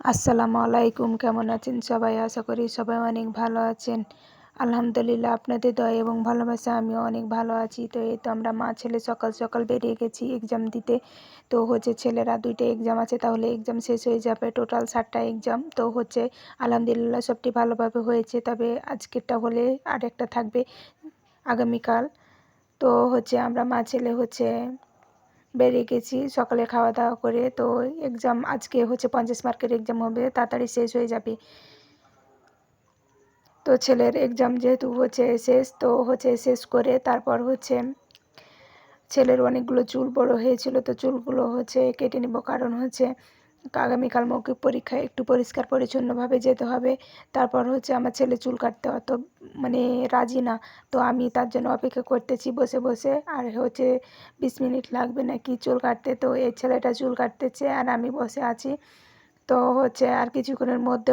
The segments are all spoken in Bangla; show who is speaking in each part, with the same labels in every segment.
Speaker 1: আসসালামু আলাইকুম। কেমন আছেন সবাই? আশা করি সবাই অনেক ভালো আছেন। আলহামদুলিল্লাহ আপনাদের দয়া এবং ভালোবাসা আমিও অনেক ভালো আছি। তো এই তো আমরা মা ছেলে সকাল সকাল বেরিয়ে গেছি এক্সাম দিতে। তো ছেলেরা ২টা এক্সাম আছে, তাহলে এক্সাম শেষ হয়ে যাবে। টোটাল ৭টা এক্সাম। তো আলহামদুলিল্লাহ সবটি ভালোভাবে হয়েছে। তবে আজকেরটা হলে আরেকটা থাকবে আগামীকাল। তো আমরা মা ছেলে বেরিয়ে গেছি সকালে খাওয়া দাওয়া করে। তো এক্সাম আজকে 50 মার্কের এক্সাম হবে, তাড়াতাড়ি শেষ হয়ে যাবে। তো ছেলের এক্সাম যেহেতু শেষ, তো শেষ করে তারপর ছেলের অনেকগুলো চুল বড় হয়েছিল, তো চুলগুলো কেটে নিব। কারণ আগামীকাল মৌখিক পরীক্ষায় একটু পরিষ্কার পরিচ্ছন্নভাবে যেতে হবে। তারপর আমার ছেলে চুল কাটতে অত মানে রাজি না। তো আমি তার জন্য অপেক্ষা করতেছি বসে বসে। আর 20 মিনিট লাগবে নাকি চুল কাটতে। তো এই ছেলেটা চুল কাটতেছে আর আমি বসে আছি। তো আর কিছুক্ষণের মধ্যে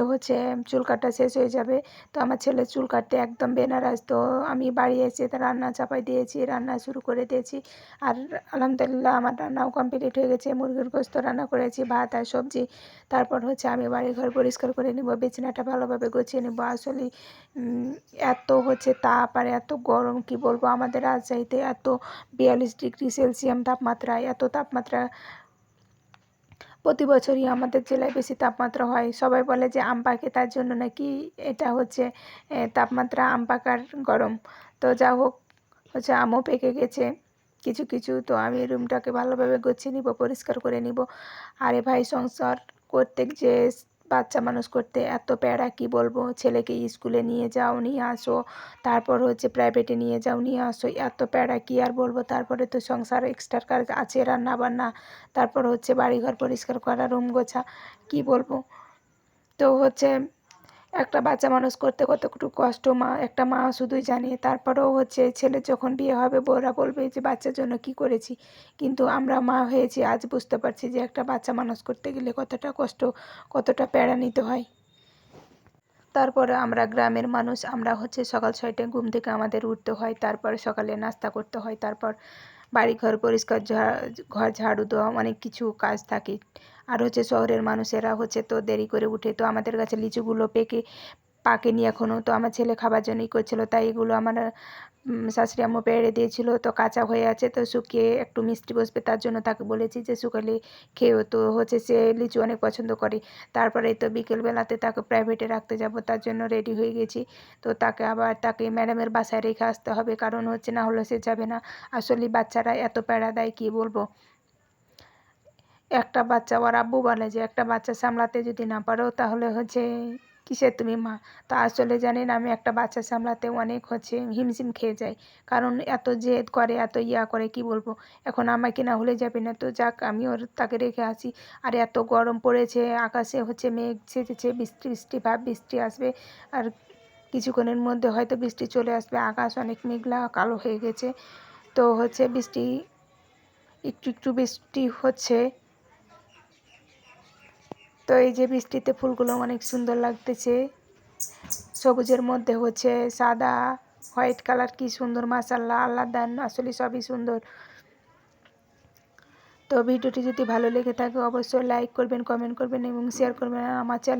Speaker 1: চুল কাটা শেষ হয়ে যাবে। তো আমার ছেলে চুল কাটতে একদম বেনারাজ। তো আমি বাড়ি এসে রান্না চাপাই দিয়েছি, রান্না শুরু করে দিয়েছি। আর আলহামদুলিল্লাহ আমার রান্নাও কমপ্লিট হয়ে গেছে। মুরগির গোশত রান্না করেছি, ভাত আর সবজি। তারপর আমি বাড়িঘর পরিষ্কার করে নেব, বিছানাটা ভালোভাবে গুছিয়ে নেব। আসলে এত তাপ আর এত গরম, কি বলবো। আমাদের রাজশাহীতে এত 42 ডিগ্রি সেলসিয়াস তাপমাত্রা। এত তাপমাত্রা প্রতি বছরই আমাদের জেলায় বেশি তাপমাত্রা হয়। সবাই বলে যে আম পাকে, তার জন্য নাকি এটা তাপমাত্রা আম পাকার গরম। তো যা হোক, আমও পেকে গেছে কিছু কিছু। তো আমি রুমটাকে ভালোভাবে গুছিয়ে নিব, পরিষ্কার করে নিব। আরে ভাই, সংসার করতে যে বাচ্চা মানুষ করতে এত প্যারা, কি বলবো। ছেলেকে স্কুলে নিয়ে যাও, নিয়ে আসো, তারপর প্রাইভেটে নিয়ে যাও, নিয়ে আসো, এত প্যারা কি আর বলবো। তারপরে তো সংসার এক্সট্রা কাজ আছে, রান্না বান্না, তারপর বাড়িঘর পরিষ্কার করা, রুম গোছা, কি বলবো। তো একটা বাচ্চা মানুষ করতে কতটুকু কষ্ট একটা মা শুধুই জানে। তারপরেও ছেলে যখন বিয়ে হবে, বউরা বলবে যে বাচ্চার জন্য কি করেছি। কিন্তু আমরা মা হয়েছি, আজ বুঝতে পারছি যে একটা বাচ্চা মানুষ করতে গেলে কতটা কষ্ট, কতটা প্যারা নিতে হয়। তারপরে আমরা গ্রামের মানুষ, আমরা সকাল 6টায় ঘুম থেকে আমাদের উঠতে হয়। তারপর সকালে নাস্তা করতে হয়। তারপর বাড়িঘর পরিষ্কার, ঘর ঝাড়ু দেওয়া, অনেক কিছু কাজ থাকে। আর শহরের মানুষেরা তো দেরি করে উঠে। তো আমাদের কাছে লিচুগুলো পাকেনি এখনও। তো আমার ছেলে খাবার জন্যই করছিল, তাই এগুলো আমার শাশুড়ি আম্মু পেড়ে দিয়েছিল। তো কাঁচা হয়ে আছে, তো শুকিয়ে একটু মিষ্টি বসবে, তার জন্য তাকে বলেছি যে শুকালে খেয়েও। তো সে লিচু অনেক পছন্দ করে। তারপরে তো বিকেলবেলাতে তাকে প্রাইভেটে রাখতে যাব, তার জন্য রেডি হয়ে গেছি। তো তাকে ম্যাডামের বাসায় রেখে আসতে হবে, কারণ না হলে সে যাবে না। আসলে বাচ্চারা এত প্যারা দেয়, কি বলবো। একটা বাচ্চা, ওর আব্বু বলে যে একটা বাচ্চা সামলাতে যদি না পারো, তাহলে কিসের তুমি মা। তা আসলে জানেন, আমি একটা বাচ্চা সামলাতে অনেক হিমশিম খেয়ে যাই। কারণ এত জেদ করে, এত করে, কি বলবো। এখন আমাকে না হলে যাবে না। তো যাক, আমি তাকে রেখে আসি। আর এত গরম পড়েছে, আকাশে মেঘ ছেঁচেছে, বৃষ্টি বৃষ্টি ভাব, বৃষ্টি আসবে। আর কিছুক্ষণের মধ্যে হয়তো বৃষ্টি চলে আসবে। আকাশ অনেক মেঘলা কালো হয়ে গেছে। তো বৃষ্টি, একটু একটু বৃষ্টি হচ্ছে। তো এই যে বৃষ্টিতে ফুলগুলো অনেক সুন্দর লাগতেছে। সবুজের মধ্যে সাদা, হোয়াইট কালার, কি সুন্দর, মাশাআল্লাহ, আল্লাহ দান, আসলে সবই সুন্দর। তো ভিডিওটি যদি ভালো লেগে থাকে, অবশ্যই লাইক করবেন, কমেন্ট করবেন এবং শেয়ার করবেন। আমার চ্যানেল